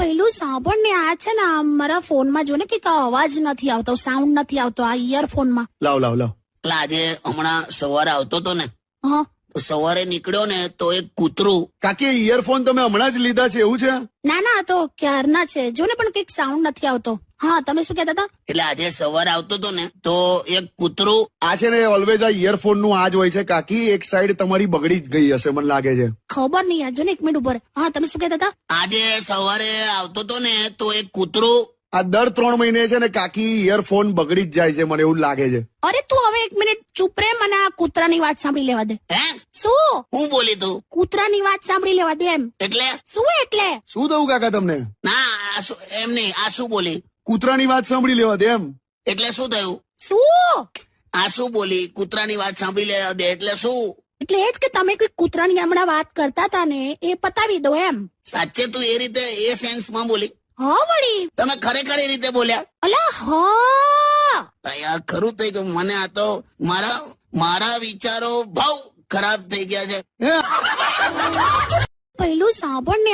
પહેલું સાંભળ ને આ છે ને મારા ફોનમાં જો ને કે અવાજ નથી આવતો, સાઉન્ડ નથી આવતો આ ઇયરફોનમાં. લાવ લાવ લાવ. એટલે આજે હમણાં સવારે આવતો તો ને, હા તો સવારે નીકળ્યો ને તો એક કૂતરું. કાકી ઇયરફોન તમે હમણાં જ લીધા છે એવું છે? ના ના, આ તો ક્યારના છે જો ને, પણ કઈક સાઉન્ડ નથી આવતો. હા તમે શું કહેતા હતા? એટલે આજે સવારે આવતો તો ને તો એક કૂતરું. આ છે ને ઓલવેઝ આ ઇયરફોન નું આ જ હોય છે કાકી. એક સાઈડ તમારી બગડી જ ગઈ હશે મને લાગે છે. ખબર નહીં યાર, જો ને એક મિનિટ ઉપર. હા તમે શું કહેતા હતા? આજે સવારે આવતો તો ને તો એક કૂતરું. આ દર 3 મહિને છે ને કાકી ઇયરફોન બગડી જ જાય છે મને એવું લાગે છે. અરે તું હવે એક મિનિટ ચૂપ રે, મને આ કૂતરાની વાત સાંભળી લેવા દે. હે? શું? હું બોલી તું? કૂતરાની વાત સાંભળી લેવા દે એમ. એટલે શું એટલે? શું થયું કાકા તમને? ના એમ નહીં, આ શું બોલી? કૂતરાની વાત સાંભળી લેવા દે એમ. એટલે શું થયું? શું આ શું બોલી? કૂતરાની વાત સાંભળી લેવા દે એટલે શું? એટલે એ જ કે તમે કોઈ કૂતરાની હમણાં વાત કરતા હતા ને એ પતાવી દો એમ. સાચે તું એ રીતે એ સેન્સમાં બોલી? હા વળી. તમે ખરેખર એ રીતે બોલ્યા? અલા હા યાર ખરું થઈ ગયું. મને આ તો મારા વિચારો બહુ ખરાબ થઈ ગયા છે. પહેલું સાંભળ ને